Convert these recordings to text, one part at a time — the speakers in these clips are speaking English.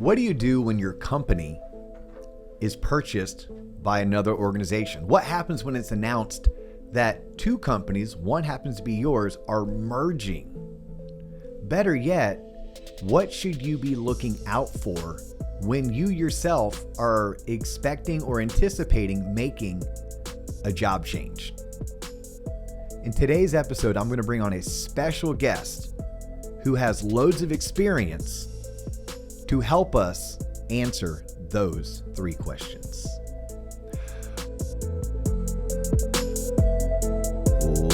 What do you do when your company is purchased by another organization? What happens when it's announced that two companies, one happens to be yours, are merging? Better yet, what should you be looking out for when you yourself are expecting or anticipating making a job change? In today's episode, I'm going to bring on a special guest who has loads of experience to help us answer those three questions.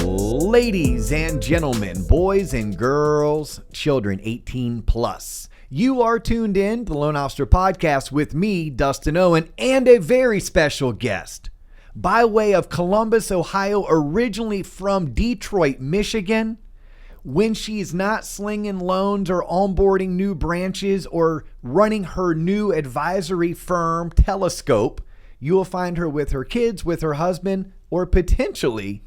Ladies and gentlemen, boys and girls, children 18 plus, you are tuned in to the Lone Officer Podcast with me, Dustin Owen, and a very special guest. By way of Columbus, Ohio, originally from Detroit, Michigan. When she's not slinging loans or onboarding new branches or running her new advisory firm, Teloscope, you will find her with her kids, with her husband, or potentially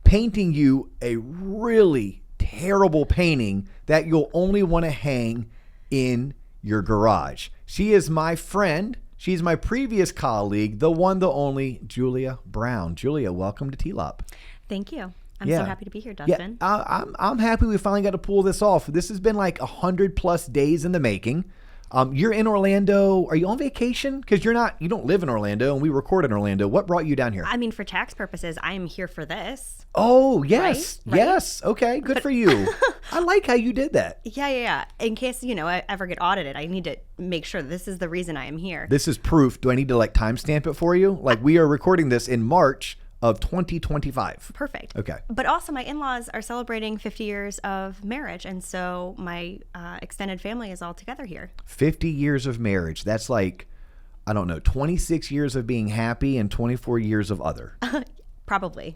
painting you a really terrible painting that you'll only want to hang in your garage. She is my friend. She's my previous colleague, the one, the only, Julia Brown. Julia, welcome to TLOP. Thank you. I'm so happy to be here, Dustin. Yeah, I'm happy we finally got to pull this off. This has been like 100+ days in the making. You're in Orlando. Are you on vacation? Because you don't live in Orlando, and we record in Orlando. What brought you down here? I mean, for tax purposes, I am here for this. Oh, yes. Right? Yes. Okay. Good for you. I like how you did that. Yeah. In case, I ever get audited, I need to make sure this is the reason I am here. This is proof. Do I need to timestamp it for you? We are recording this in March of 2025. Perfect. Okay. But also my in-laws are celebrating 50 years of marriage. And so my extended family is all together here. 50 years of marriage. That's 26 years of being happy and 24 years of other. Probably.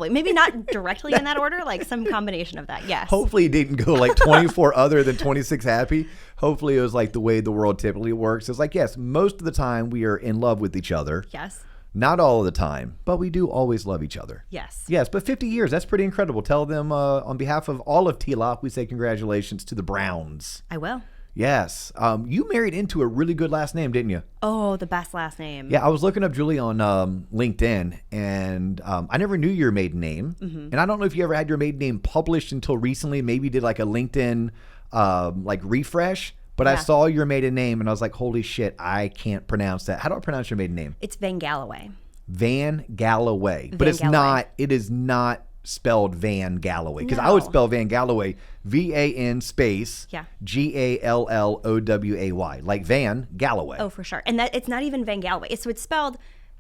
Maybe not directly in that order, some combination of that. Yes. Hopefully it didn't go 24 other than 26 happy. Hopefully it was the way the world typically works. It's yes, most of the time we are in love with each other. Yes. Not all of the time, but we do always love each other. Yes. Yes, but 50 years, that's pretty incredible. Tell them on behalf of all of TLOP, we say congratulations to the Browns. I will. Yes. You married into a really good last name, didn't you? Oh, the best last name. Yeah, I was looking up Julie on LinkedIn, and I never knew your maiden name. Mm-hmm. And I don't know if you ever had your maiden name published until recently. Maybe you did a LinkedIn refresh. But yeah. I saw your maiden name, and I was like, holy shit, I can't pronounce that. How do I pronounce your maiden name? It's Van Galloway. Van Galloway. But it is not spelled Van Galloway. Because No. I would spell Van Galloway VAN space Yeah. GALLOWAY. Like Van Galloway. Oh, for sure. And that it's not even Van Galloway. So it's spelled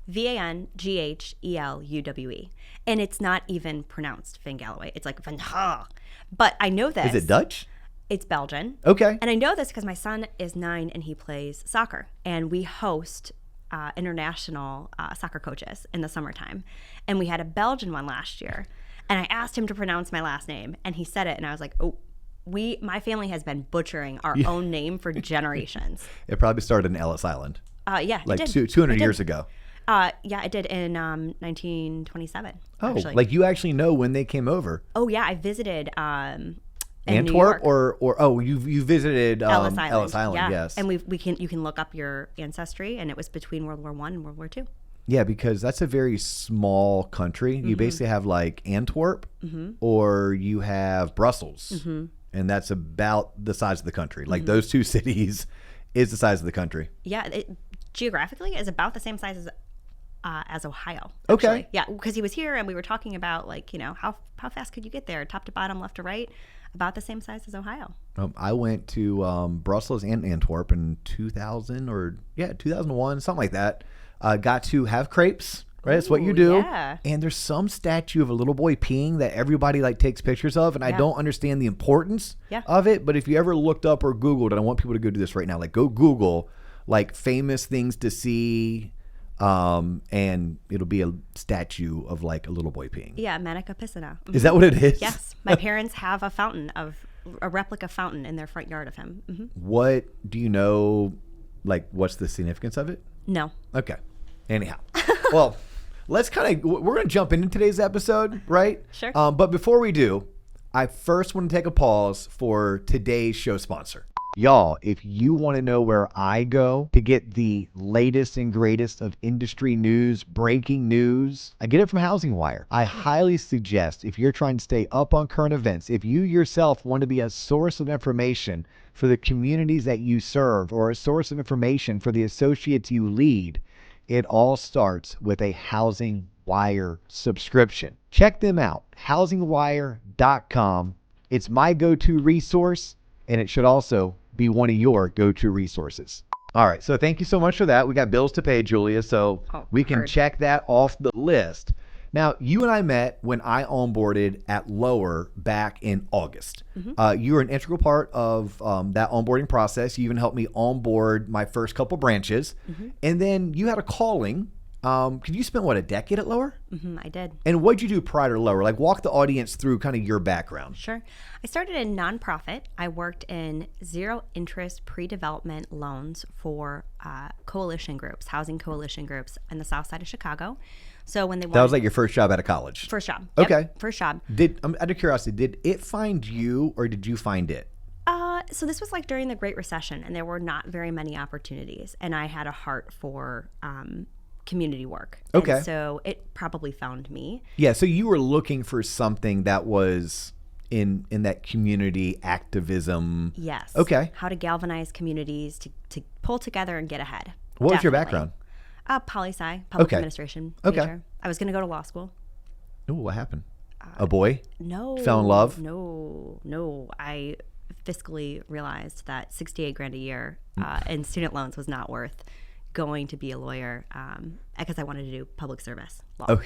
VANGHELUWE. And it's not even pronounced Van Galloway. It's Van Ha. But I know this. Is it Dutch? It's Belgian. Okay. And I know this because my son is 9 and he plays soccer. And we host international soccer coaches in the summertime. And we had a Belgian one last year. And I asked him to pronounce my last name. And he said it. And I was like, oh, my family has been butchering our own name for generations. It probably started in Ellis Island. Yeah, it did. 200 years ago. Yeah, it did in 1927. Oh, actually. you actually know when they came over. Oh, yeah. I visited Antwerp you visited Ellis Island. Ellis Island, yeah. yes. And you can look up your ancestry, and it was between World War I and World War II. Yeah, because that's a very small country. You basically have Antwerp or you have Brussels, and that's about the size of the country. Those two cities is the size of the country. Yeah, geographically is about the same size as Ohio. Okay. Actually. Yeah, because he was here, and we were talking about how fast could you get there, top to bottom, left to right. About the same size as Ohio. I went to Brussels and Antwerp in 2001, something like that. Got to have crepes, right? That's what you do. Yeah. And there's some statue of a little boy peeing that everybody takes pictures of, and I don't understand the importance of it. But if you ever looked up or Googled, and I want people to go do this right now, go Google famous things to see. And it'll be a statue of a little boy peeing. Yeah, Manica Piscina. Mm-hmm. Is that what it is? Yes. My parents have a replica fountain in their front yard of him. Mm-hmm. What do you know, what's the significance of it? No. Okay. Anyhow. Well, we're going to jump into today's episode, right? Sure. But before we do, I first want to take a pause for today's show sponsor. Y'all, if you want to know where I go to get the latest and greatest of industry news, breaking news, I get it from Housing Wire. I highly suggest, if you're trying to stay up on current events, if you yourself want to be a source of information for the communities that you serve or a source of information for the associates you lead, it all starts with a Housing Wire subscription. Check them out, housingwire.com. It's my go-to resource, and it should also be one of your go-to resources. All right, so thank you so much for that. We got bills to pay, Julia, so we can check that off the list. Now, you and I met when I onboarded at Lower back in August. You were an integral part of that onboarding process. You even helped me onboard my first couple branches. And then you had a calling. Because you spent, what, a decade at Lower? I did. And what'd you do prior to Lower? Like, walk the audience through kind of your background. Sure. I started in nonprofit. I worked in zero interest pre-development loans for coalition groups, housing coalition groups in the south side of Chicago. So when they That was like your first job out of college? First job. Okay. Yep, first job. Out of curiosity, did it find you or did you find it? So this was like during the Great Recession, and there were not very many opportunities. And I had a heart for community work. Okay. And so it probably found me. Yeah, so you were looking for something that was in that community activism. Yes. Okay. How to galvanize communities to pull together and get ahead. What was your background? Poli-sci, public Okay. administration. Okay. Major. I was going to go to law school. Ooh, what happened? A boy? No. Fell in love? No. I fiscally realized that $68,000 a year in student loans was not worth going to be a lawyer because I wanted to do public service law. Oh,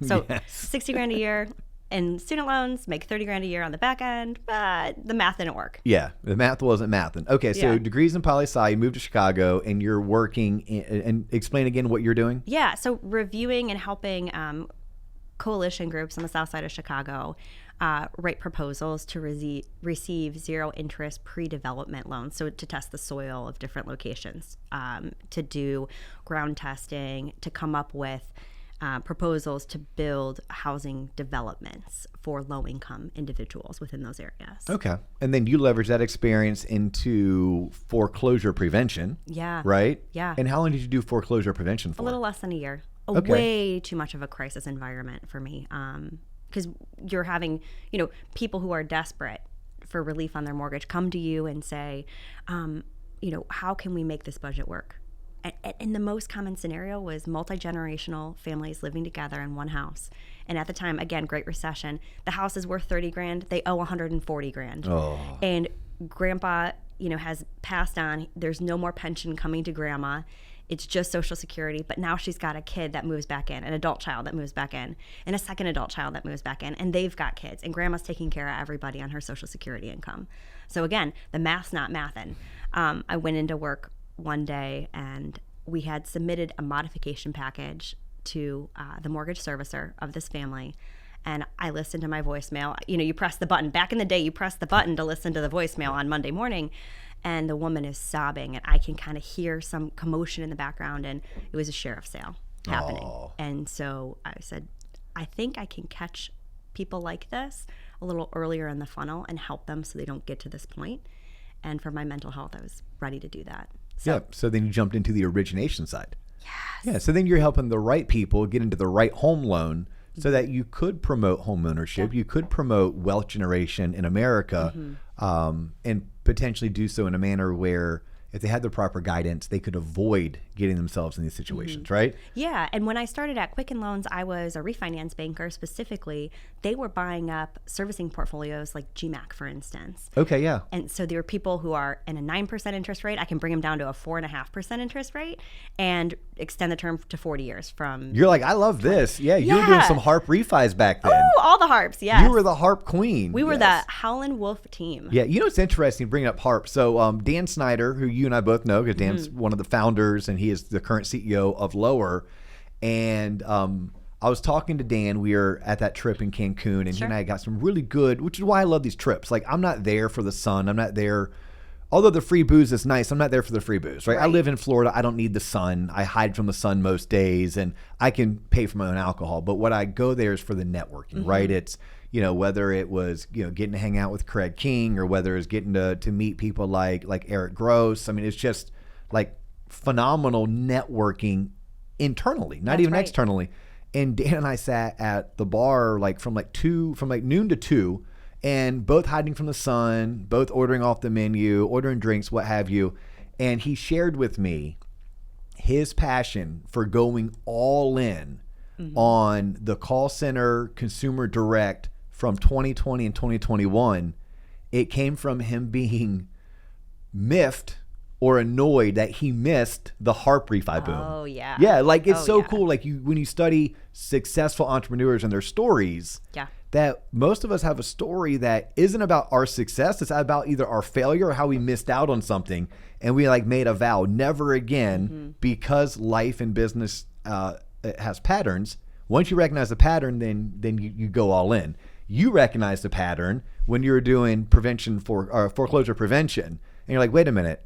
so yes. $60,000 a year in student loans, make $30,000 a year on the back end, but the math didn't work. Yeah, the math wasn't mathing. Okay, so Yeah. degrees in poli-sci, you moved to Chicago, and you're working and explain again what you're doing? Yeah, so reviewing and helping coalition groups on the south side of Chicago write proposals to receive zero interest pre-development loans, so to test the soil of different locations, to do ground testing, to come up with proposals to build housing developments for low-income individuals within those areas. Okay. And then you leverage that experience into foreclosure prevention. Yeah. Right? Yeah. And how long did you do foreclosure prevention for? A little less than a year. Okay. Way too much of a crisis environment for me. Because you're having, people who are desperate for relief on their mortgage come to you and say, how can we make this budget work? And the most common scenario was multi-generational families living together in one house. And at the time, again, Great Recession, the house is worth $30,000. They owe $140,000. Oh. And grandpa, has passed on. There's no more pension coming to grandma. It's just Social Security. But now she's got a kid that moves back in, an adult child that moves back in, and a second adult child that moves back in. And they've got kids. And grandma's taking care of everybody on her Social Security income. So again, the math's not mathin'. I went into work one day, and we had submitted a modification package to the mortgage servicer of this family. And I listened to my voicemail. You press the button. Back in the day, you press the button to listen to the voicemail on Monday morning. And the woman is sobbing, and I can kind of hear some commotion in the background. And it was a sheriff's sale happening. Oh. And so I said, I think I can catch people like this a little earlier in the funnel and help them so they don't get to this point. And for my mental health, I was ready to do that. So then you jumped into the origination side. Yes. Yeah. So then you're helping the right people get into the right home loan so that you could promote home ownership. Yeah. You could promote wealth generation in America, and potentially do so in a manner where if they had the proper guidance, they could avoid getting themselves in these situations, right? Yeah. And when I started at Quicken Loans, I was a refinance banker specifically. They were buying up servicing portfolios like GMAC, for instance. Okay, yeah. And so there are people who are in a 9% interest rate. I can bring them down to a 4.5% interest rate and extend the term to 40 years from. You're like, I love this. Yeah, you were doing some HARP refis back then. Oh, all the HARPs, yes. You were the HARP queen. We were the Howlin' Wolf team. Yeah, it's interesting bringing up HARP. So Dan Snyder, who you and I both know, because Dan's one of the founders and he is the current CEO of Lower. And I was talking to Dan. We were at that trip in Cancun, and he and I got some really good, which is why I love these trips. Like, I'm not there for the sun. I'm not there. Although the free booze is nice, I'm not there for the free booze, right? I live in Florida. I don't need the sun. I hide from the sun most days, and I can pay for my own alcohol. But what I go there is for the networking, right? It's, whether it was, getting to hang out with Craig King or whether it's getting to meet people like Eric Gross. I mean, it's just like phenomenal networking internally, not even externally. And Dan and I sat at the bar from noon to 2, and both hiding from the sun, both ordering off the menu, ordering drinks, what have you. And he shared with me his passion for going all in on the call center consumer direct from 2020 and 2021. It came from him being miffed or annoyed that he missed the harp refi boom. Oh, yeah. Yeah, it's cool. When you study successful entrepreneurs and their stories, that most of us have a story that isn't about our success. It's about either our failure or how we missed out on something. And we made a vow, never again, because life and business it has patterns. Once you recognize the pattern, then you go all in. You recognize the pattern when you're doing foreclosure prevention. And you're like, wait a minute.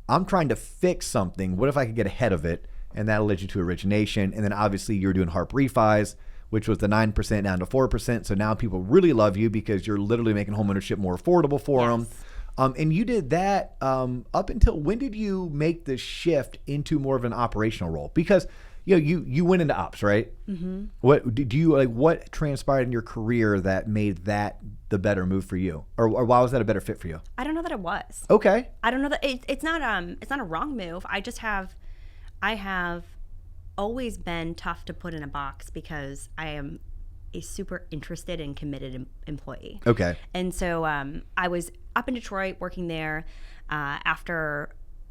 I'm trying to fix something. What if I could get ahead of it? And that'll lead you to origination. And then obviously you're doing harp refis, which was the 9% down to 4%. So now people really love you because you're literally making homeownership more affordable for them. And you did that up until when did you make the shift into more of an operational role? Because you went into ops, right? Mm-hmm. What transpired in your career that made that the better move for you, or why was that a better fit for you? I don't know that it was. Okay. I don't know that it's not a wrong move. I have always been tough to put in a box because I am a super interested and committed employee. Okay. And so I was up in Detroit working there after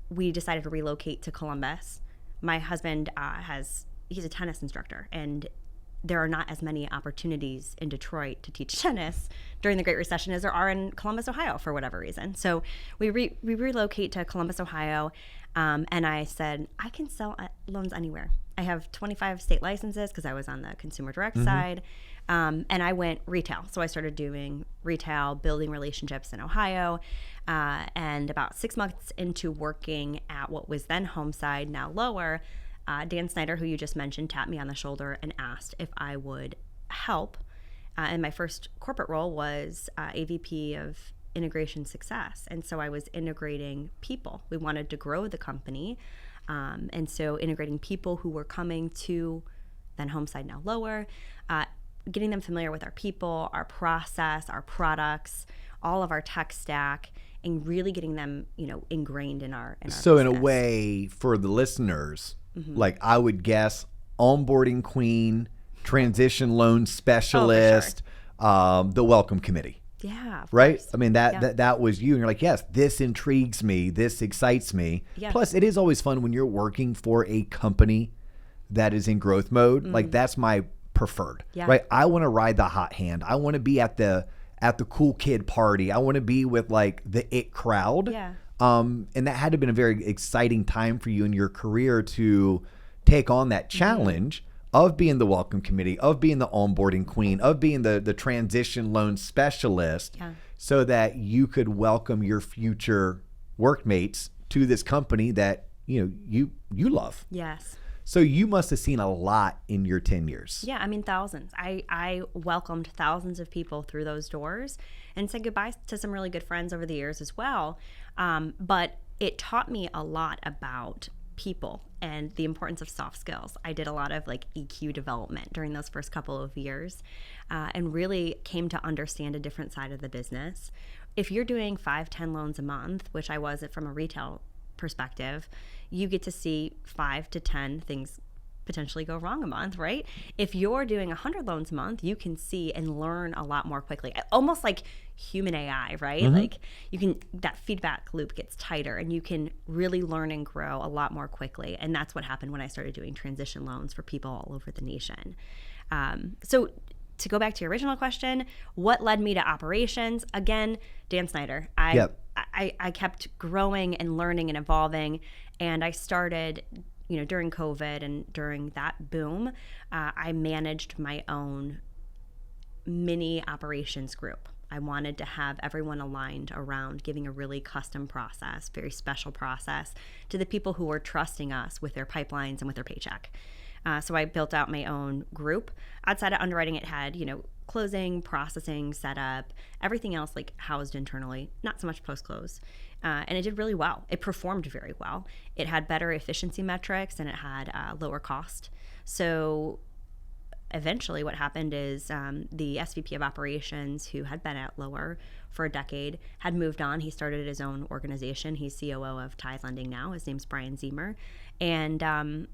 we decided to relocate to Columbus. My husband he's a tennis instructor, and there are not as many opportunities in Detroit to teach tennis during the Great Recession as there are in Columbus, Ohio, for whatever reason. So we relocate to Columbus, Ohio, and I said, I can sell loans anywhere. I have 25 state licenses because I was on the consumer direct side, and I went retail. So I started doing retail, building relationships in Ohio, and about 6 months into working at what was then Homeside, now Lower, Dan Snyder, who you just mentioned, tapped me on the shoulder and asked if I would help. And my first corporate role was AVP of integration success. And so I was integrating people. We wanted to grow the company. And so integrating people who were coming to then Homeside, now Lower, getting them familiar with our people, our process, our products, all of our tech stack, and really getting them, ingrained in our So business. In a way, for the listeners, I would guess onboarding queen, transition loan specialist, the welcome committee. Yeah. Right? Course. I mean, that was you. And you're like, yes, this intrigues me. This excites me. Yeah. Plus, it is always fun when you're working for a company that is in growth mode. Like, that's my preferred. Yeah. Right? I want to ride the hot hand. I want to be at the cool kid party. I want to be with the it crowd. Yeah. And that had to have been a very exciting time for you in your career to take on that challenge of being the welcome committee, of being the onboarding queen, of being the transition loan specialist, so that you could welcome your future workmates to this company that you love. Yes. So you must have seen a lot in your 10 years. Yeah, I mean, thousands. I welcomed thousands of people through those doors and said goodbye to some really good friends over the years as well. But it taught me a lot about people and the importance of soft skills. I did a lot of EQ development during those first couple of years, and really came to understand a different side of the business. If you're doing 5-10 loans a month, which I was from a retail perspective, you get to see 5 to 10 things potentially go wrong a month, right? If you're doing 100 loans a month, you can see and learn a lot more quickly, almost like human AI, right? That feedback loop gets tighter and you can really learn and grow a lot more quickly. And that's what happened when I started doing transition loans for people all over the nation. So to go back to your original question, what led me to operations? Again, Dan Snyder. I kept growing and learning and evolving, and I started, during COVID and during that boom, I managed my own mini operations group. I wanted to have everyone aligned around giving a really custom process, very special process to the people who were trusting us with their pipelines and with their paycheck. So I built out my own group. Outside of underwriting, it had, closing, processing, setup, everything else like housed internally, not so much post-close. And it did really well. It performed very well. It had better efficiency metrics and it had lower cost. So eventually what happened is the SVP of operations, who had been at Lower for a decade, had moved on. He started his own organization. He's COO of Tithe Lending now. His name's Brian Zemer. And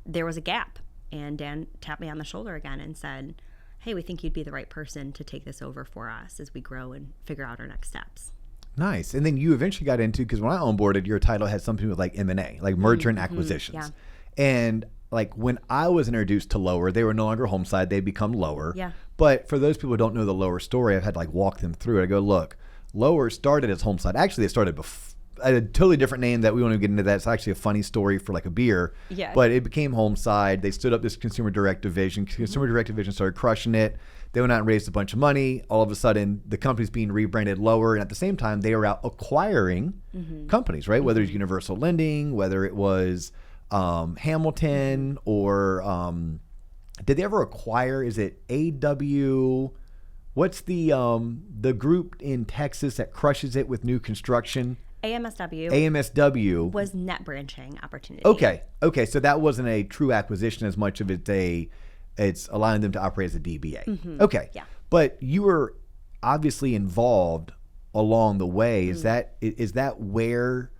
there was a gap. And Dan tapped me on the shoulder again and said, hey, we think you'd be the right person to take this over for us as we grow and figure out our next steps. Nice. And then you eventually got into, because when I onboarded, your title had something with like M&A, like merger and acquisitions. Yeah. And like when I was introduced to Lower, they were no longer Homeside, they'd become Lower. Yeah. But for those people who don't know the Lower story, I've had to like walk them through it. I go, look, Lower started as Homeside. Actually, they started a totally different name that we won't even get into that. It's actually a funny story for like a beer. Yeah. But it became Homeside. They stood up this consumer direct division. Consumer direct division started crushing it. They went out and raised a bunch of money. All of a sudden, the company's being rebranded Lower. And at the same time, they were out acquiring companies, right? Whether it's Universal Lending, whether it was Hamilton, or did they ever acquire, is it AW? What's the group in Texas that crushes it with new construction? AMSW was net branching opportunity. Okay. So that wasn't a true acquisition as much of it's allowing them to operate as a DBA. Okay. Yeah. But you were obviously involved along the way. Is that where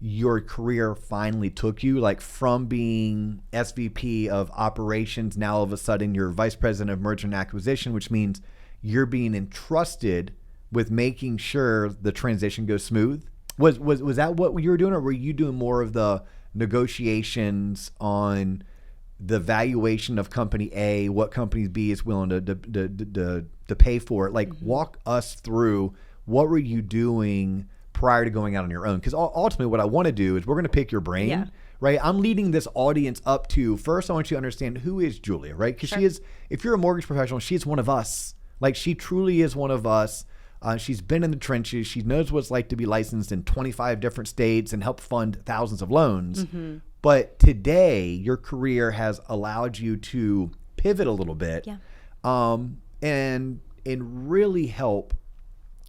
your career finally took you? Like from being SVP of operations, now all of a sudden you're vice president of merger and acquisition, which means you're being entrusted with making sure the transition goes smooth. Was that what you were doing, or were you doing more of the negotiations on the valuation of company A, what company B is willing to pay for it? Like walk us through, what were you doing prior to going out on your own? Because ultimately what I want to do is we're going to pick your brain, right? I'm leading this audience up to, first I want you to understand, who is Julia, right? Because she is, if you're a mortgage professional, she's one of us. Like she truly is one of us. She's been in the trenches. She knows what it's like to be licensed in 25 different states and help fund thousands of loans. But today, your career has allowed you to pivot a little bit, and really help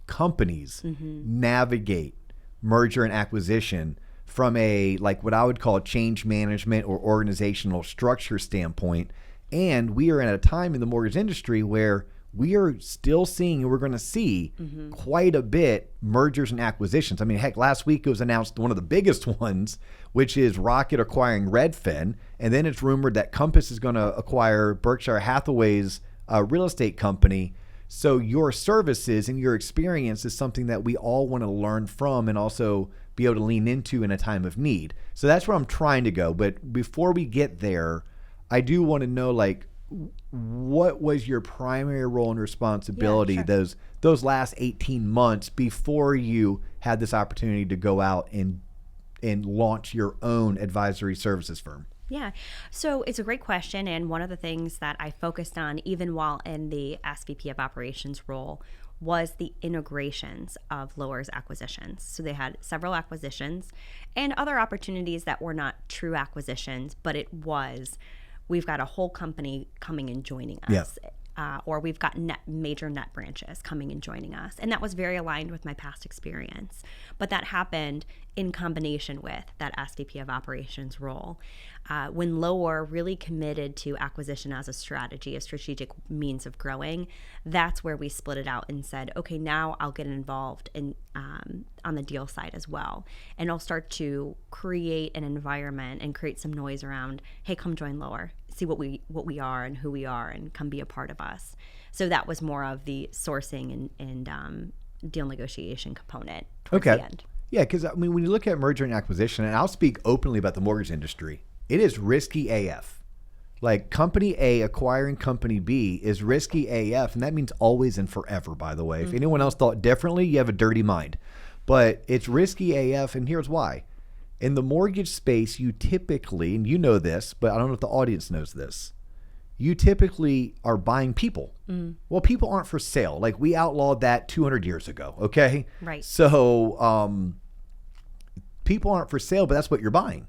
companies navigate merger and acquisition from a, like what I would call change management or organizational structure standpoint. And we are at a time in the mortgage industry where we are still seeing, and we're going to see quite a bit mergers and acquisitions. I mean, heck, last week it was announced one of the biggest ones, which is Rocket acquiring Redfin. And then it's rumored that Compass is going to acquire Berkshire Hathaway's real estate company. So your services and your experience is something that we all want to learn from and also be able to lean into in a time of need. So that's where I'm trying to go. But before we get there, I do want to know, like, what was your primary role and responsibility those last 18 months before you had this opportunity to go out and launch your own advisory services firm? Yeah. So it's a great question. And one of the things that I focused on, even while in the SVP of operations role, was the integrations of Lower's acquisitions. So they had several acquisitions and other opportunities that were not true acquisitions, but it was, we've got a whole company coming and joining us. Or we've got major net branches coming and joining us. And that was very aligned with my past experience. But that happened in combination with that SVP of operations role. When Lower really committed to acquisition as a strategy, a strategic means of growing, that's where we split it out and said, okay, now I'll get involved in on the deal side as well. And I'll start to create an environment and create some noise around, hey, come join Lower. See what we are and who we are, and come be a part of us. So that was more of the sourcing and deal negotiation component towards the end. Yeah, because I mean, when you look at merger and acquisition, and I'll speak openly about the mortgage industry, it is risky AF. Like company A acquiring company B is risky AF, and that means always and forever, by the way. If anyone else thought differently, you have a dirty mind. But it's risky AF, and here's why. In the mortgage space, you typically, and you know this, but I don't know if the audience knows this, you typically are buying people. Well, people aren't for sale. Like we outlawed that 200 years ago, okay? Right. So people aren't for sale, but that's what you're buying.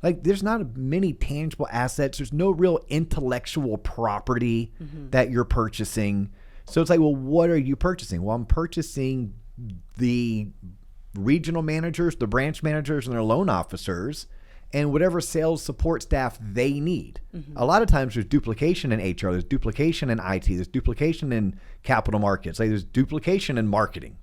Like there's not many tangible assets. There's no real intellectual property that you're purchasing. So it's like, well, what are you purchasing? Well, I'm purchasing the regional managers, the branch managers, and their loan officers, and whatever sales support staff they need. A lot of times there's duplication in HR, there's duplication in IT, there's duplication in capital markets, like there's duplication in marketing.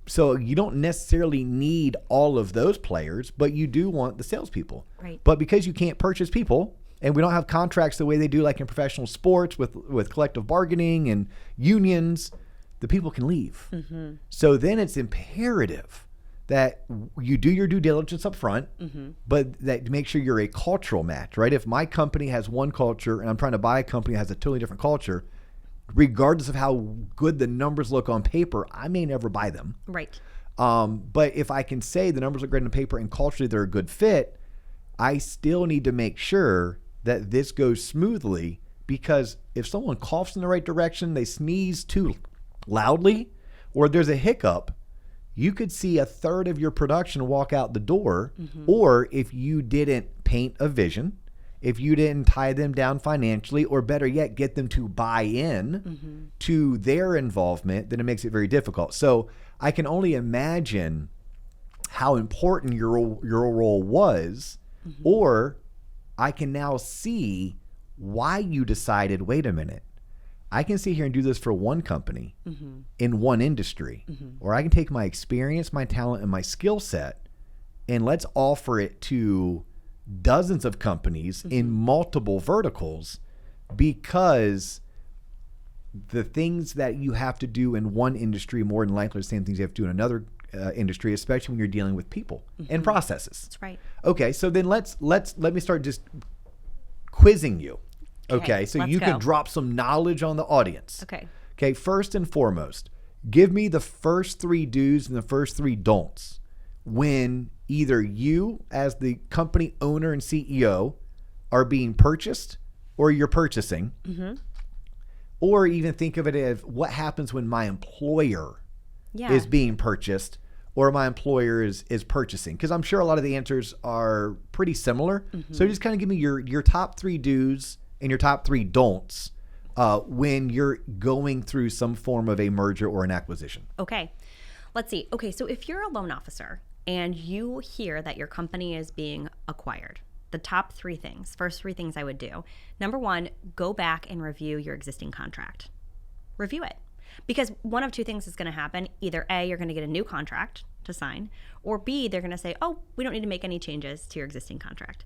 So you don't necessarily need all of those players, but you do want the salespeople. Right. But because you can't purchase people, and we don't have contracts the way they do like in professional sports with collective bargaining and unions, the people can leave. So then it's imperative that you do your due diligence up front, but that make sure you're a cultural match, right? If my company has one culture and I'm trying to buy a company that has a totally different culture, regardless of how good the numbers look on paper, I may never buy them. Right. But if I can say the numbers look great on paper and culturally they're a good fit, I still need to make sure that this goes smoothly, because if someone coughs in the right direction, they sneeze too loudly, or there's a hiccup, you could see a third of your production walk out the door. Or if you didn't paint a vision, if you didn't tie them down financially, or better yet, get them to buy in to their involvement, then it makes it very difficult. So I can only imagine how important your role was, or I can now see why you decided, wait a minute, I can sit here and do this for one company in one industry, or I can take my experience, my talent, and my skill set, and let's offer it to dozens of companies in multiple verticals, because the things that you have to do in one industry more than likely are the same things you have to do in another industry, especially when you're dealing with people and processes. That's right. Okay, so then let me start just quizzing you. Okay, so you can drop some knowledge on the audience. Okay, first and foremost, give me the first 3 do's and the first 3 don'ts when either you as the company owner and CEO are being purchased, or you're purchasing, or even think of it as what happens when my employer is being purchased, or my employer is purchasing, because I'm sure a lot of the answers are pretty similar. So just kind of give me your top 3 do's and your top 3 don'ts when you're going through some form of a merger or an acquisition. Okay, let's see. Okay, so if you're a loan officer and you hear that your company is being acquired, the top 3 things, first 3 things I would do. Number 1, go back and review your existing contract. Review it. Because one of 2 things is going to happen. Either A, you're going to get a new contract to sign, or B, they're going to say, oh, we don't need to make any changes to your existing contract.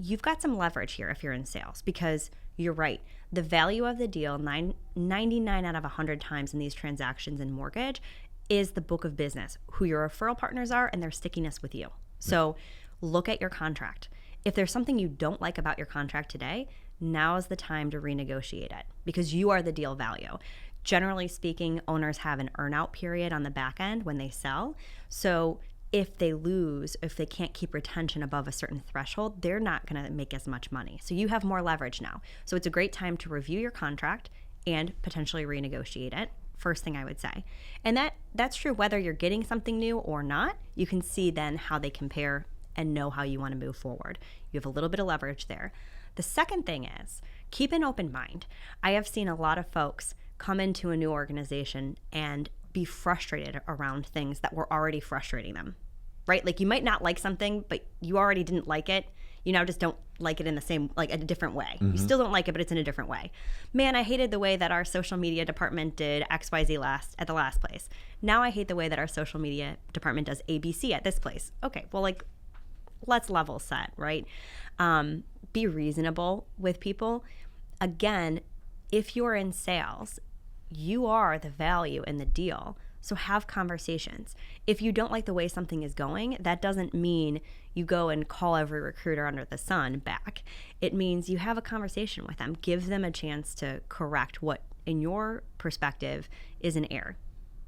You've got some leverage here if you're in sales, because you're right. The value of the deal, 99 out of 100 times in these transactions in mortgage, is the book of business, who your referral partners are, and their stickiness with you. So look at your contract. If there's something you don't like about your contract today, now is the time to renegotiate it, because you are the deal value. Generally speaking, owners have an earnout period on the back end when they sell. So if they lose, if they can't keep retention above a certain threshold, they're not going to make as much money. So you have more leverage now. So it's a great time to review your contract and potentially renegotiate it. First thing I would say. And that's true whether you're getting something new or not. You can see then how they compare and know how you want to move forward. You have a little bit of leverage there. The second thing is keep an open mind. I have seen a lot of folks come into a new organization and be frustrated around things that were already frustrating them, right? Like you might not like something, but you already didn't like it. You now just don't like it in the same, like a different way. You still don't like it, but it's in a different way. Man, I hated the way that our social media department did XYZ at the last place. Now I hate the way that our social media department does ABC at this place. Okay, well, like, let's level set, right? Be reasonable with people. Again, if you're in sales, you are the value in the deal. So have conversations. If you don't like the way something is going, that doesn't mean you go and call every recruiter under the sun back. It means you have a conversation with them. Give them a chance to correct what, in your perspective, is an error,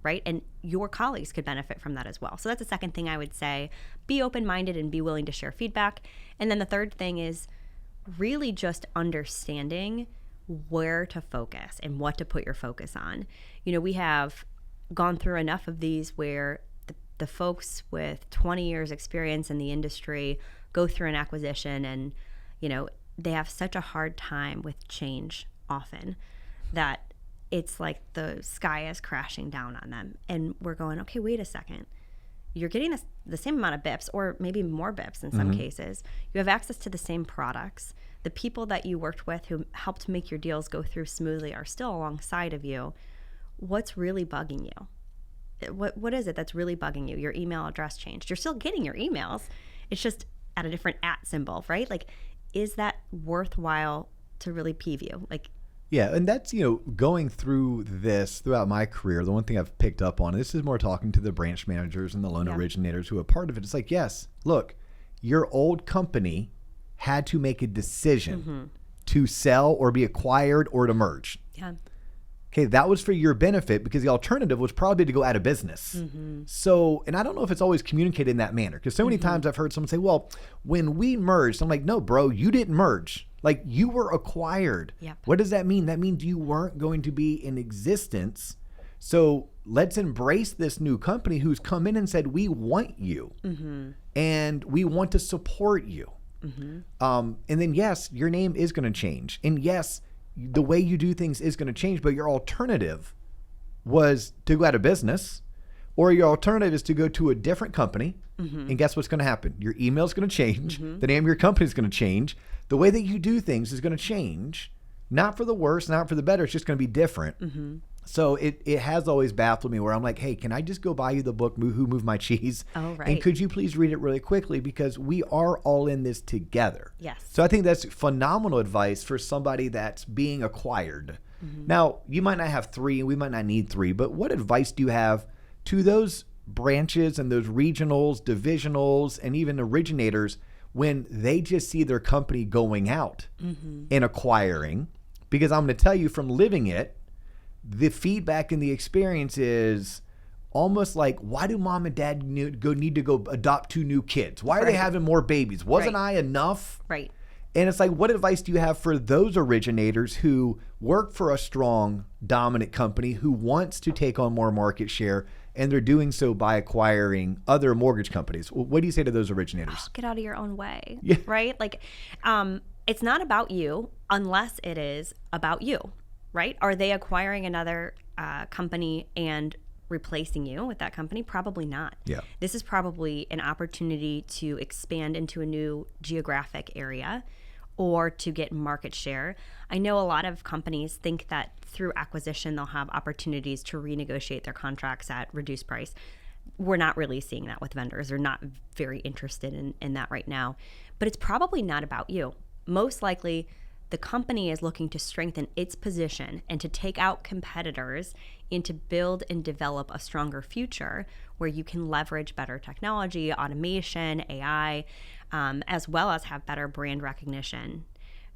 right? And your colleagues could benefit from that as well. So that's the second thing I would say. Be open-minded and be willing to share feedback. And then the third thing is really just understanding where to focus and what to put your focus on. You know, we have gone through enough of these where the folks with 20 years experience in the industry go through an acquisition and, you know, they have such a hard time with change often that it's like the sky is crashing down on them. And we're going, okay, wait a second. You're getting the same amount of bips, or maybe more bips in some cases. You have access to the same products. The people that you worked with who helped make your deals go through smoothly are still alongside of you. What's really bugging you? What is it that's really bugging you? Your email address changed. You're still getting your emails. It's just at a different @ symbol, right? Like, is that worthwhile to really peeve you? Like, yeah, and that's, going through this throughout my career, the one thing I've picked up on, this is more talking to the branch managers and the loan originators who are part of it. It's like, yes, look, your old company had to make a decision to sell or be acquired or to merge. Yeah. Okay, that was for your benefit, because the alternative was probably to go out of business. So, and I don't know if it's always communicated in that manner, because so many times I've heard someone say, well, when we merged, I'm like, no, bro, you didn't merge. Like, you were acquired. Yep. What does that mean? That means you weren't going to be in existence. So let's embrace this new company who's come in and said, we want you and we want to support you. And then, yes, your name is going to change. And yes, the way you do things is going to change, but your alternative was to go out of business, or your alternative is to go to a different company. And guess what's going to happen? Your email is going to change. The name of your company is going to change. The way that you do things is going to change, not for the worse, not for the better. It's just going to be different. So it has always baffled me, where I'm like, hey, can I just go buy you the book, Who Moved My Cheese? Oh, right. And could you please read it really quickly, because we are all in this together. Yes. So I think that's phenomenal advice for somebody that's being acquired. Now, you might not have 3, and we might not need 3, but what advice do you have to those branches and those regionals, divisionals, and even originators when they just see their company going out and acquiring? Because I'm going to tell you from living it, the feedback and the experience is almost like, why do mom and dad need to go adopt 2 new kids? Why are they having more babies? Wasn't I enough? Right. And it's like, what advice do you have for those originators who work for a strong, dominant company who wants to take on more market share, and they're doing so by acquiring other mortgage companies? What do you say to those originators? Get out of your own way, Yeah. right? Like, it's not about you unless it is about you, right? Are they acquiring another company and replacing you with that company? Probably not. Yeah. This is probably an opportunity to expand into a new geographic area or to get market share. I know a lot of companies think that through acquisition, they'll have opportunities to renegotiate their contracts at reduced price. We're not really seeing that with vendors. They're not very interested in that right now. But it's probably not about you. Most likely, the company is looking to strengthen its position and to take out competitors and to build and develop a stronger future where you can leverage better technology, automation, AI, as well as have better brand recognition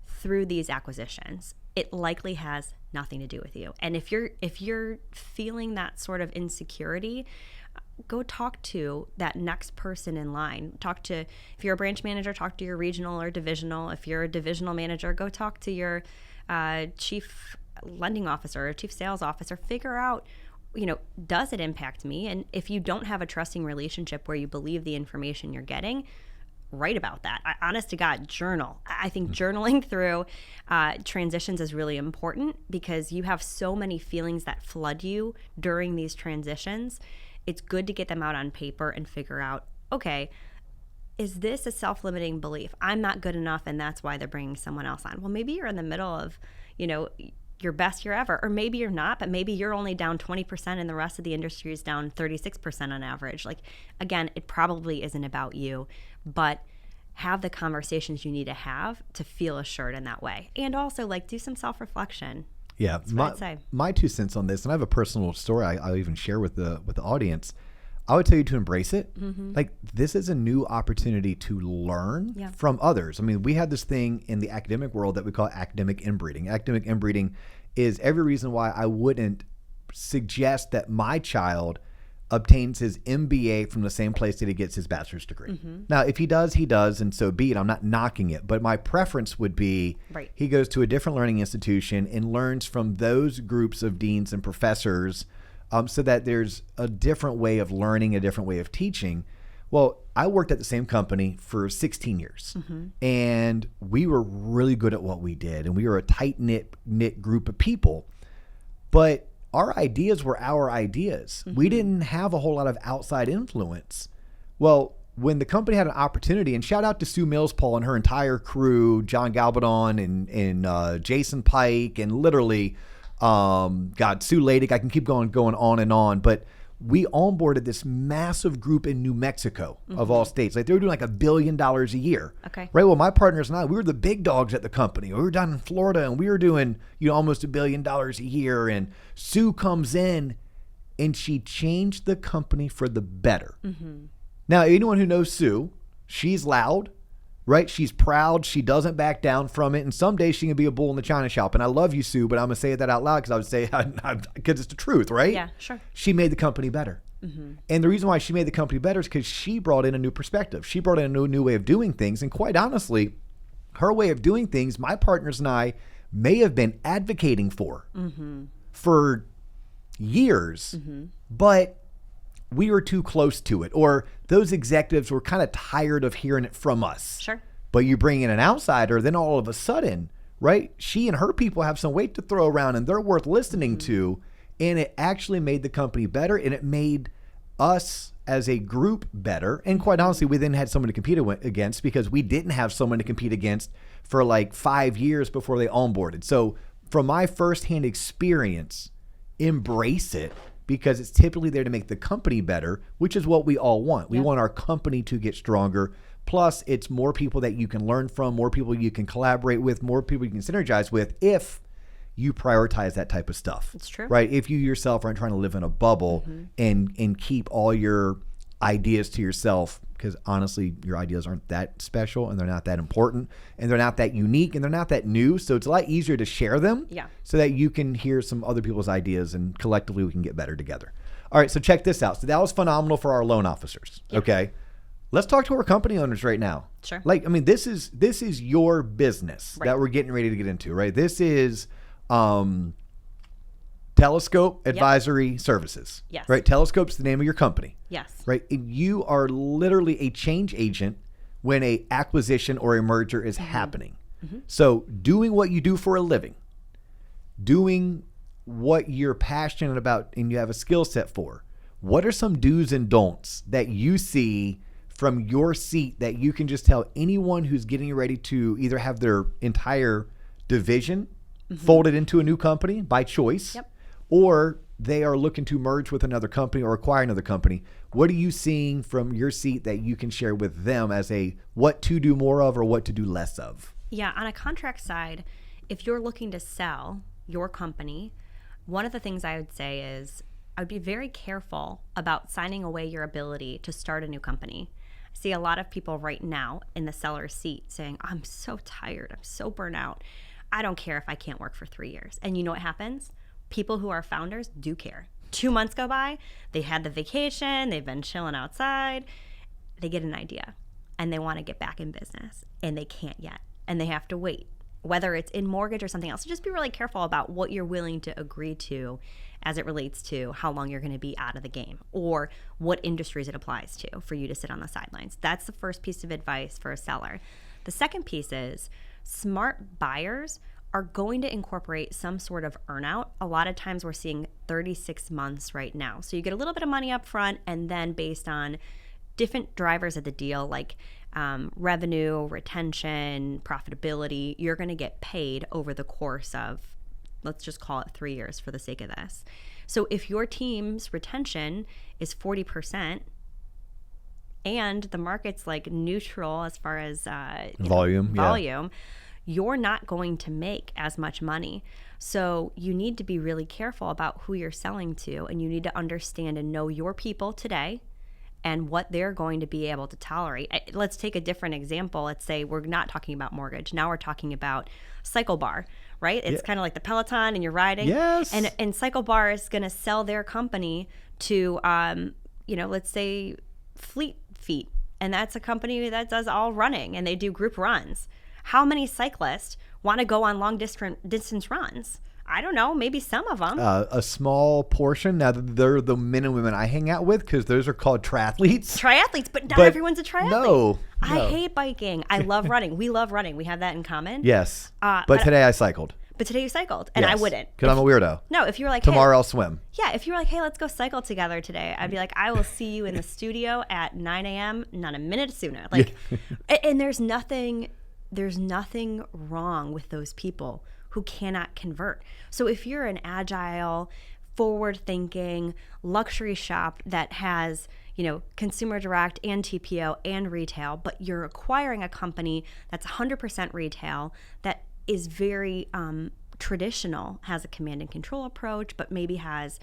through these acquisitions. It likely has nothing to do with you. And if you're feeling that sort of insecurity, go talk to that next person in line. If you're a branch manager, talk to your regional or divisional. If you're a divisional manager, go talk to your chief lending officer or chief sales officer. Figure out, does it impact me? And if you don't have a trusting relationship where you believe the information you're getting, write about that. Honest to God, journal. I think journaling through transitions is really important, because you have so many feelings that flood you during these transitions. It's good to get them out on paper and figure out, okay, is this a self-limiting belief? I'm not good enough, and that's why they're bringing someone else on. Well, maybe you're in the middle of, your best year ever, or maybe you're not, but maybe you're only down 20% and the rest of the industry is down 36% on average. Like, again, it probably isn't about you, but have the conversations you need to have to feel assured in that way. And also, do some self-reflection. Yeah, my 2 cents on this, and I have a personal story I'll even share with the audience. I would tell you to embrace it. Like, this is a new opportunity to learn from others. I mean, we have this thing in the academic world that we call academic inbreeding. Academic inbreeding is every reason why I wouldn't suggest that my child obtains his MBA from the same place that he gets his bachelor's degree. Now, if he does, and so be it. I'm not knocking it, but my preference would be he goes to a different learning institution and learns from those groups of deans and professors, so that there's a different way of learning, a different way of teaching. Well, I worked at the same company for 16 years, and we were really good at what we did, and we were a tight-knit group of people. But our ideas were our ideas. We didn't have a whole lot of outside influence. Well, when the company had an opportunity, and shout out to Sue Millspaul and her entire crew, John Galbadon and Jason Pike, and literally, Sue Ladick, I can keep going on and on, but we onboarded this massive group in New Mexico of all states. Like they were doing like $1 billion a year. Okay. Right. Well, my partners and I, we were the big dogs at the company. We were down in Florida and we were doing, almost $1 billion a year. And Sue comes in and she changed the company for the better. Now, anyone who knows Sue, she's loud, right? She's proud. She doesn't back down from it. And someday she can be a bull in the china shop. And I love you, Sue, but I'm going to say that out loud because I would say, because it's the truth, right? Yeah, sure. She made the company better. And the reason why she made the company better is because she brought in a new perspective. She brought in a new way of doing things. And quite honestly, her way of doing things, my partners and I may have been advocating for years, but we were too close to it, or those executives were kind of tired of hearing it from us. Sure. But you bring in an outsider, then all of a sudden, right, she and her people have some weight to throw around and they're worth listening to. And it actually made the company better, and it made us as a group better. And quite honestly, we then had someone to compete against because we didn't have someone to compete against for like 5 years before they onboarded. So from my firsthand experience, embrace it, because it's typically there to make the company better, which is what we all want. We want our company to get stronger. Plus, it's more people that you can learn from, more people you can collaborate with, more people you can synergize with if you prioritize that type of stuff. It's true. Right? If you yourself aren't trying to live in a bubble and keep all your ideas to yourself, because honestly, your ideas aren't that special and they're not that important and they're not that unique and they're not that new. So it's a lot easier to share them so that you can hear some other people's ideas and collectively we can get better together. All right, so check this out. So that was phenomenal for our loan officers. Okay. Let's talk to our company owners right now. Sure. Like, I mean, this is your business that we're getting ready to get into, right? This is Teloscope Advisory Services. Yes. Right? Teloscope's the name of your company. Yes. Right? And you are literally a change agent when a acquisition or a merger is happening. So doing what you do for a living, doing what you're passionate about and you have a skill set for, what are some do's and don'ts that you see from your seat that you can just tell anyone who's getting ready to either have their entire division folded into a new company by choice, or they are looking to merge with another company or acquire another company? What are you seeing from your seat that you can share with them as a what to do more of or what to do less of? Yeah, on a contract side, if you're looking to sell your company, one of the things I would say is I would be very careful about signing away your ability to start a new company. I see a lot of people right now in the seller's seat saying, I'm so tired, I'm so burnt out. I don't care if I can't work for 3 years. And you know what happens? People who are founders do care. 2 months go by, they had the vacation, they've been chilling outside, they get an idea and they want to get back in business and they can't yet and they have to wait, whether it's in mortgage or something else. So just be really careful about what you're willing to agree to as it relates to how long you're going to be out of the game or what industries it applies to for you to sit on the sidelines. That's the first piece of advice for a seller. The second piece is smart buyers are going to incorporate some sort of earnout. A lot of times we're seeing 36 months right now. So you get a little bit of money up front, and then based on different drivers of the deal, like revenue, retention, profitability, you're going to get paid over the course of, let's just call it 3 years for the sake of this. So if your team's retention is 40%, and the market's like neutral as far as volume, you're not going to make as much money. So you need to be really careful about who you're selling to, and you need to understand and know your people today and what they're going to be able to tolerate. Let's take a different example. Let's say we're not talking about mortgage. Now we're talking about Cycle Bar, right? It's kind of like the Peloton and you're riding. Yes. And Cycle Bar is going to sell their company to, let's say Fleet Feet. And that's a company that does all running and they do group runs. How many cyclists want to go on long distance runs? I don't know, maybe some of them. A small portion. Now, they're the men and women I hang out with because those are called triathletes. But not everyone's a triathlete. No. I hate biking. I love running. We love running. We have that in common. Yes. But today I cycled. but today you cycled, and I wouldn't. Because I'm a weirdo. No, if you were like, tomorrow I'll swim. Yeah, if you were like, hey, let's go cycle together today, I'd be like, I will see you in the studio at 9 a.m., not a minute sooner. Like, and there's nothing wrong with those people who cannot convert. So if you're an agile, forward-thinking luxury shop that has, consumer direct and TPO and retail, but you're acquiring a company that's 100% retail that is very traditional, has a command and control approach, but maybe has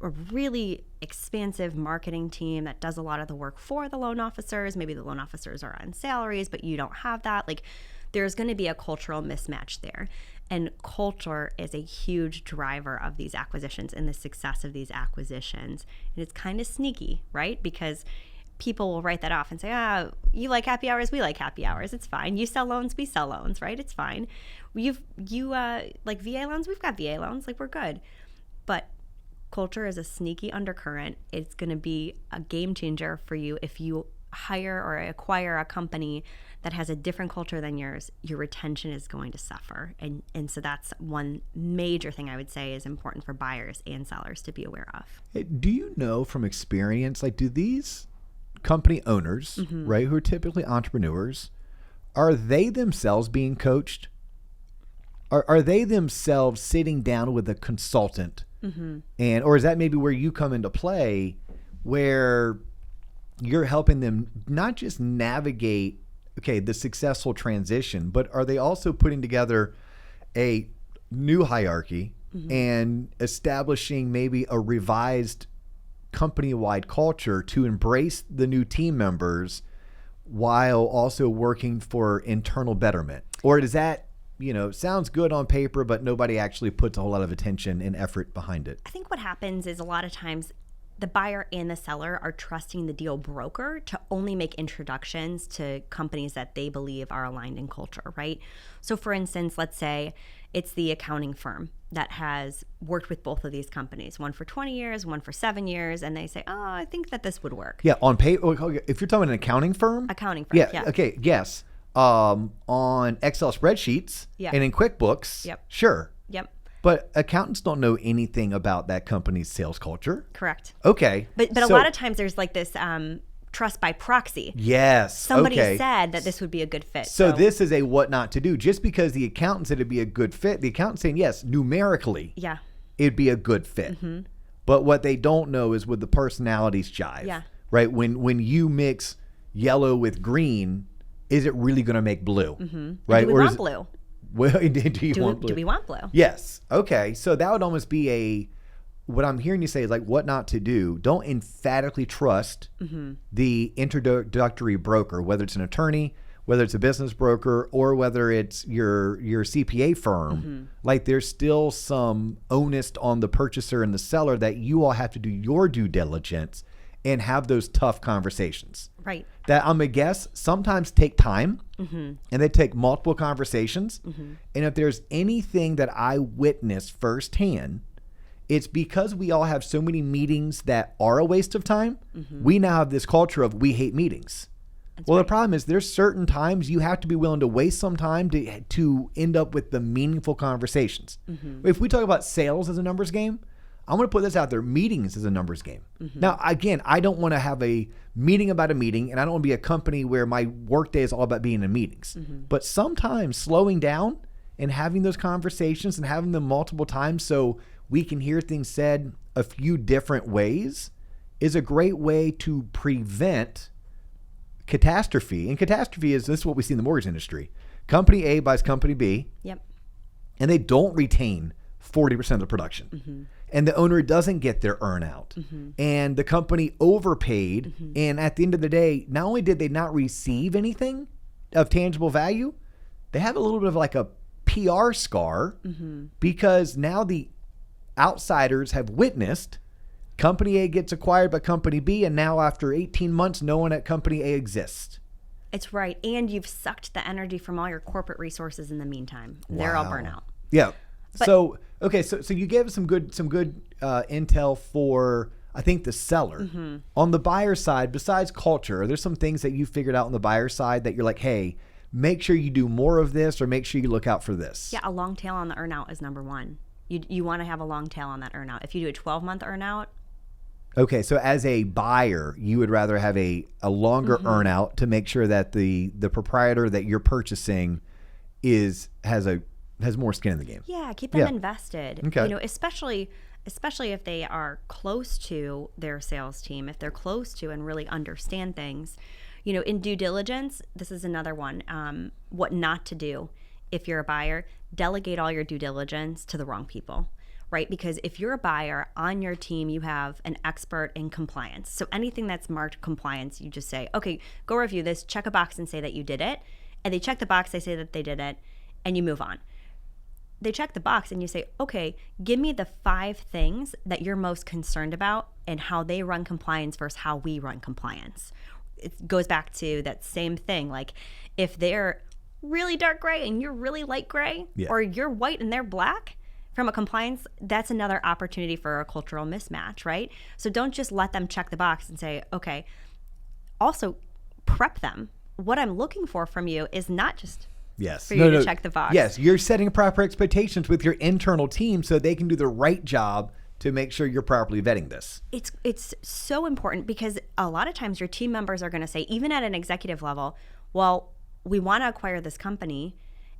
a really expansive marketing team that does a lot of the work for the loan officers. Maybe the loan officers are on salaries, but you don't have that. Like, there's going to be a cultural mismatch there. And culture is a huge driver of these acquisitions and the success of these acquisitions. And it's kind of sneaky, right? Because people will write that off and say, you like happy hours, we like happy hours. It's fine. You sell loans, we sell loans, right? It's fine. You like VA loans, we've got VA loans, like we're good. But culture is a sneaky undercurrent. It's going to be a game changer for you if you hire or acquire a company that has a different culture than yours. Your retention is going to suffer. And so that's one major thing I would say is important for buyers and sellers to be aware of. Do you know from experience, like, do these company owners, right, who are typically entrepreneurs, are they themselves being coached? Are they themselves sitting down with a consultant? Or is that maybe where you come into play, where you're helping them not just navigate, the successful transition, but are they also putting together a new hierarchy and establishing maybe a revised company-wide culture to embrace the new team members while also working for internal betterment? Or does that, sounds good on paper, but nobody actually puts a whole lot of attention and effort behind it? I think what happens is a lot of times the buyer and the seller are trusting the deal broker to only make introductions to companies that they believe are aligned in culture, right? So for instance, let's say it's the accounting firm that has worked with both of these companies, one for 20 years, one for 7 years, and they say, I think that this would work. Yeah, on paper, if you're talking about an accounting firm? Accounting firm, yeah. Okay, yes. On Excel spreadsheets and in QuickBooks, sure. Yep. But accountants don't know anything about that company's sales culture. Correct. Okay. But a lot of times there's like this trust by proxy. Yes. Somebody said that this would be a good fit. So this is a what not to do. Just because the accountant said it'd be a good fit, the accountant's saying, yes, numerically, it'd be a good fit. But what they don't know is would the personalities jive. Yeah. Right? When you mix yellow with green, is it really going to make blue? Right? And do we want blue? Well, do we want blue? Yes. Okay. So that would almost be what I'm hearing you say is like what not to do. Don't emphatically trust the introductory broker, whether it's an attorney, whether it's a business broker, or whether it's your CPA firm. Like there's still some onus on the purchaser and the seller that you all have to do your due diligence and have those tough conversations. Right. That I'm going to guess sometimes take time and they take multiple conversations. And if there's anything that I witnessed firsthand, it's because we all have so many meetings that are a waste of time. We now have this culture of we hate meetings. The problem is there's certain times you have to be willing to waste some time to end up with the meaningful conversations. If we talk about sales as a numbers game, I'm going to put this out there. Meetings is a numbers game. Now, again, I don't want to have a meeting about a meeting, and I don't want to be a company where my workday is all about being in meetings. But sometimes slowing down and having those conversations and having them multiple times so we can hear things said a few different ways is a great way to prevent catastrophe. And catastrophe this is what we see in the mortgage industry. Company A buys company B. Yep. And they don't retain 40% of the production. And the owner doesn't get their earn out. And the company overpaid. And at the end of the day, not only did they not receive anything of tangible value, they have a little bit of like a PR scar because now the outsiders have witnessed company A gets acquired by company B. And now after 18 months, no one at company A exists. It's right. And you've sucked the energy from all your corporate resources in the meantime. They're all burnt out. Yeah. But, so you gave us some good intel for, I think, the seller. On the buyer side, besides culture, are there some things that you figured out on the buyer side that you're like, hey, make sure you do more of this or make sure you look out for this. Yeah, a long tail on the earnout is number one. You want to have a long tail on that earnout. If you do a 12-month earnout. Okay, so as a buyer, you would rather have a longer earnout to make sure that the proprietor that you're purchasing has more skin in the game. Yeah, keep them invested. Okay. Especially if they are close to their sales team, if they're close to and really understand things. In due diligence, this is another one. What not to do if you're a buyer, delegate all your due diligence to the wrong people, right? Because if you're a buyer on your team, you have an expert in compliance. So anything that's marked compliance, you just say, okay, go review this, check a box and say that you did it. And they check the box, they say that they did it, and you move on. They check the box and you say, okay, give me the 5 things that you're most concerned about and how they run compliance versus how we run compliance. It goes back to that same thing. Like if they're really dark gray and you're really light gray, or you're white and they're black, from a compliance, that's another opportunity for a cultural mismatch, right? So don't just let them check the box and say, okay, also prep them. What I'm looking for from you is not just for you to check the box. Yes, you're setting proper expectations with your internal team so they can do the right job to make sure you're properly vetting this. It's so important because a lot of times your team members are going to say, even at an executive level, well, we want to acquire this company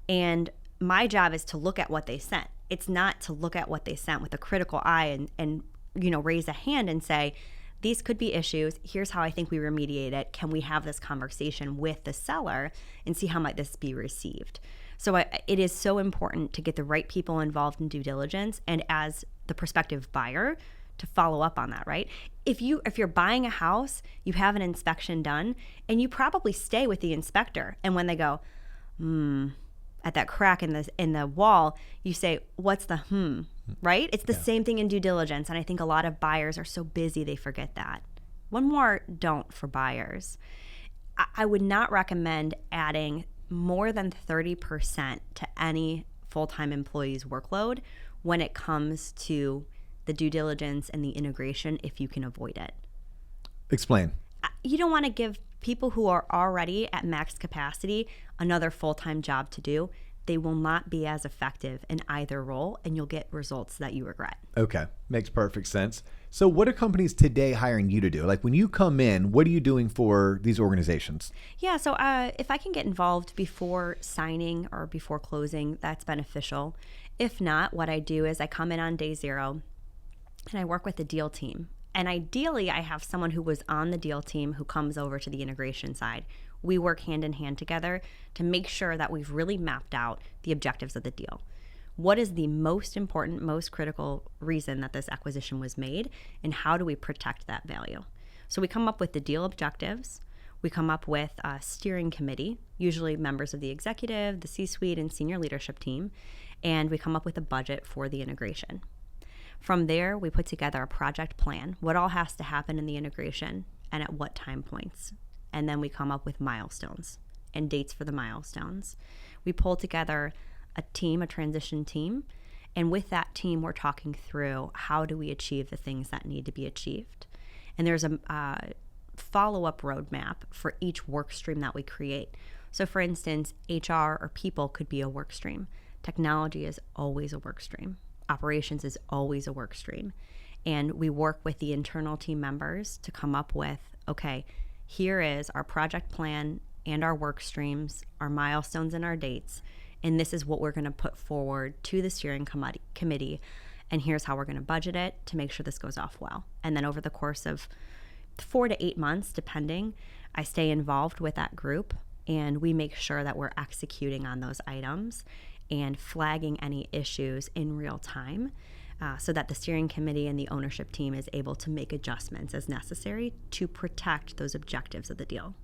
and my job is to look at what they sent. It's not to look at what they sent with a critical eye and raise a hand and say, these could be issues. Here's how I think we remediate it. Can we have this conversation with the seller and see how might this be received? So it is so important to get the right people involved in due diligence and as the prospective buyer to follow up on that, right? If you're buying a house, you have an inspection done and you probably stay with the inspector. And when they go, at that crack in the wall, you say, what's the right? It's the same thing in due diligence. And I think a lot of buyers are so busy they forget that. One more don't for buyers. I would not recommend adding more than 30% to any full-time employee's workload when it comes to the due diligence and the integration if you can avoid it. Explain. You don't want to give people who are already at max capacity another full-time job to do. They will not be as effective in either role and you'll get results that you regret. Okay. Makes perfect sense. So what are companies today hiring you to do? Like when you come in, what are you doing for these organizations? Yeah. So if I can get involved before signing or before closing, that's beneficial. If not, what I do is I come in on day 0 and I work with the deal team. And ideally, I have someone who was on the deal team who comes over to the integration side. We work hand in hand together to make sure that we've really mapped out the objectives of the deal. What is the most important, most critical reason that this acquisition was made, and how do we protect that value? So we come up with the deal objectives. We come up with a steering committee, usually members of the executive, the C-suite, and senior leadership team, and we come up with a budget for the integration. From there, we put together a project plan, what all has to happen in the integration and at what time points. And then we come up with milestones and dates for the milestones. We pull together a team, a transition team, and with that team, we're talking through how do we achieve the things that need to be achieved. And there's a follow-up roadmap for each work stream that we create. So for instance, HR or people could be a work stream. Technology is always a work stream. Operations is always a work stream. And we work with the internal team members to come up with, okay, here is our project plan and our work streams, our milestones and our dates, and this is what we're going to put forward to the steering committee, and here's how we're going to budget it to make sure this goes off well. And then over the course of 4 to 8 months, depending, I stay involved with that group, and we make sure that we're executing on those items and flagging any issues in real time so that the steering committee and the ownership team is able to make adjustments as necessary to protect those objectives of the deal.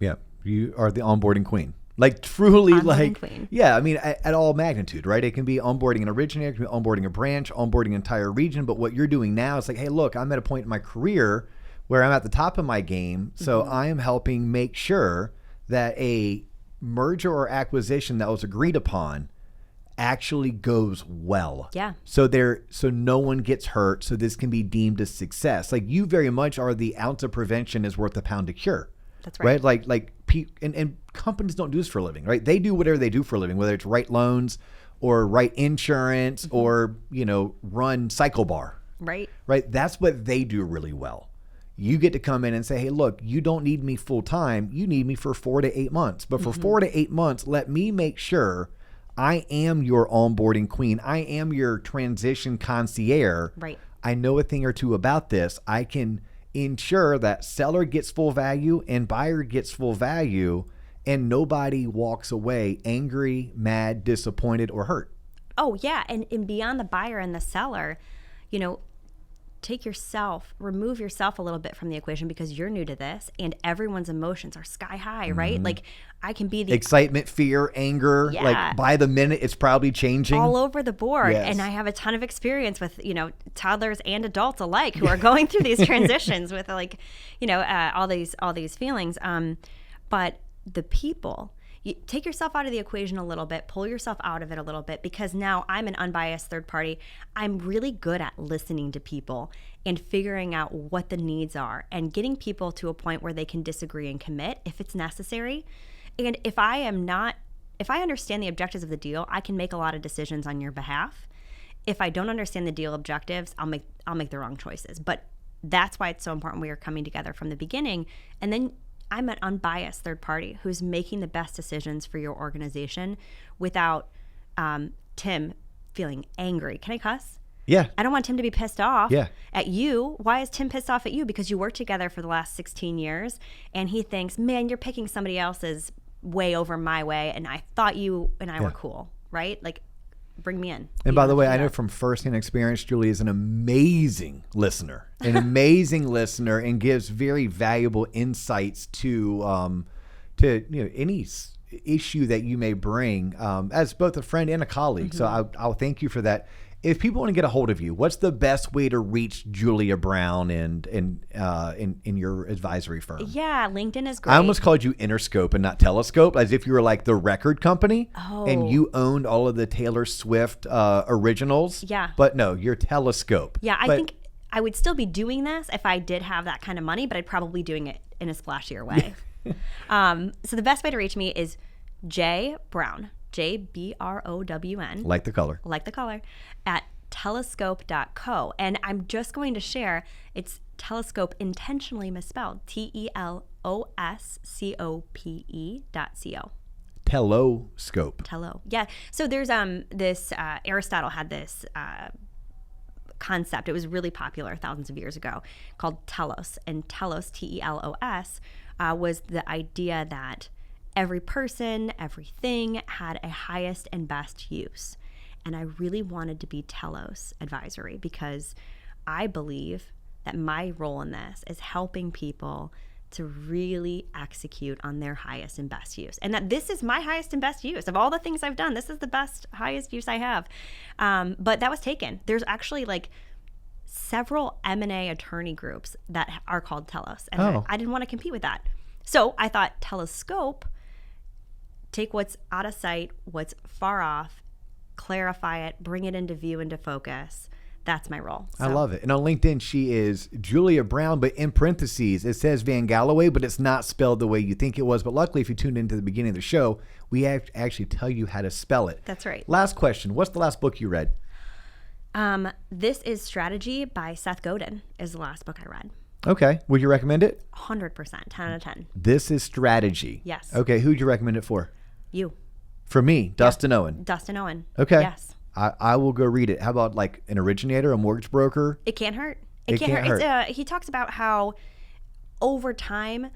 Yeah, you are the onboarding queen. Like truly Onboarding queen. Yeah, I mean, at all magnitude, right? It can be onboarding an originator, it can be onboarding a branch, onboarding an entire region. But what you're doing now is like, hey, look, I'm at a point in my career where I'm at the top of my game. So I am helping make sure that a merger or acquisition that was agreed upon actually goes well. Yeah. So no one gets hurt. So this can be deemed a success. Like you very much are the ounce of prevention is worth a pound of cure. That's right. And companies don't do this for a living, right? They do whatever they do for a living, whether it's write loans or write insurance or, run Cycle Bar. Right. Right. That's what they do really well. You get to come in and say, hey, look, you don't need me full time. You need me for 4 to 8 months. But for 4 to 8 months, let me make sure I am your onboarding queen. I am your transition concierge. Right. I know a thing or two about this. I can ensure that seller gets full value and buyer gets full value, and nobody walks away angry, mad, disappointed, or hurt. Oh, yeah. And beyond the buyer and the seller, remove yourself a little bit from the equation because you're new to this and everyone's emotions are sky high, right? Like I can be the excitement, fear, anger, like by the minute it's probably changing all over the board. Yes. And I have a ton of experience with, toddlers and adults alike who are going through these transitions with all these feelings. But the people, you take yourself out of the equation a little bit, pull yourself out of it a little bit, because now I'm an unbiased third party. I'm really good at listening to people and figuring out what the needs are and getting people to a point where they can disagree and commit if it's necessary. And if I understand the objectives of the deal, I can make a lot of decisions on your behalf. If I don't understand the deal objectives, I'll make the wrong choices. But that's why it's so important we are coming together from the beginning. And then I'm an unbiased third party who's making the best decisions for your organization without Tim feeling angry. Can I cuss? Yeah. I don't want Tim to be pissed off at you. Why is Tim pissed off at you? Because you worked together for the last 16 years and he thinks, man, you're picking somebody else's way over my way, and I thought you and I were cool, right? Like, bring me in. And by the way, I know from firsthand experience, Julie is an amazing listener, and gives very valuable insights to any issue that you may bring as both a friend and a colleague. So I'll thank you for that. If people want to get a hold of you, what's the best way to reach Julia Brown and in your advisory firm? Yeah, LinkedIn is great. I almost called you Interscope and not Telescope, as if you were like the record company and you owned all of the Taylor Swift originals. Yeah. But no, you're Telescope. Yeah, I think I would still be doing this if I did have that kind of money, but I'd probably be doing it in a splashier way. So the best way to reach me is J Brown, JBROWN. Like the color. Like the color, at teloscope.co. And I'm just going to share, it's Telescope intentionally misspelled, TELOSCOPE.co. Teloscope. Telo. Yeah. So there's this Aristotle had this concept. It was really popular thousands of years ago, called telos. And telos, TELOS, was the idea that every person, everything had a highest and best use. And I really wanted to be Telos Advisory because I believe that my role in this is helping people to really execute on their highest and best use. And that this is my highest and best use. Of all the things I've done, this is the best, highest use I have. But that was taken. There's actually several M&A attorney groups that are called Telos. And I didn't want to compete with that. So I thought Telescope, take what's out of sight, what's far off, clarify it, bring it into view, into focus. That's my role. So. I love it. And on LinkedIn, she is Julia Brown, but in parentheses, it says Van Galloway, but it's not spelled the way you think it was. But luckily, if you tuned into the beginning of the show, we actually tell you how to spell it. That's right. Last question. What's the last book you read? This is Strategy by Seth Godin is the last book I read. Okay. Would you recommend it? 100%, 10 out of 10. This is Strategy. Yes. Okay. Who'd you recommend it for? You. For me, Dustin Owen. Dustin Owen. Okay. Yes. I will go read it. How about an originator, a mortgage broker? It can't hurt. It can't hurt. He talks about how over time,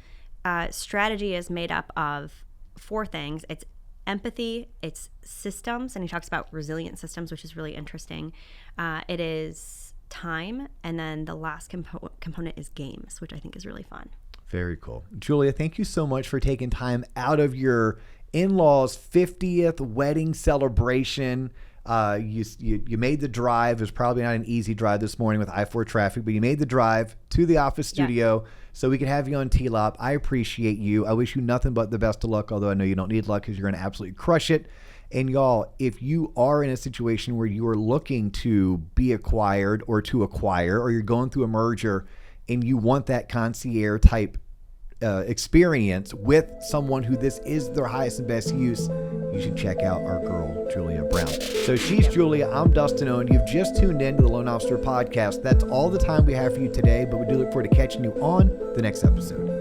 strategy is made up of 4 things. It's empathy, it's systems, and he talks about resilient systems, which is really interesting. It is time, and then the last component is games, which I think is really fun. Very cool. Julia, thank you so much for taking time out of your in-laws' 50th wedding celebration. You made the drive. It was probably not an easy drive this morning with I-4 traffic, but you made the drive to the office studio so we could have you on T-Lop. I appreciate you. I wish you nothing but the best of luck, although I know you don't need luck because you're going to absolutely crush it. And y'all, if you are in a situation where you are looking to be acquired or to acquire, or you're going through a merger and you want that concierge type experience with someone who this is their highest and best use, you should check out our girl, Julia Brown. So she's Julia. I'm Dustin Owen. You've just tuned in to the Loan Officer Podcast. That's all the time we have for you today, but we do look forward to catching you on the next episode.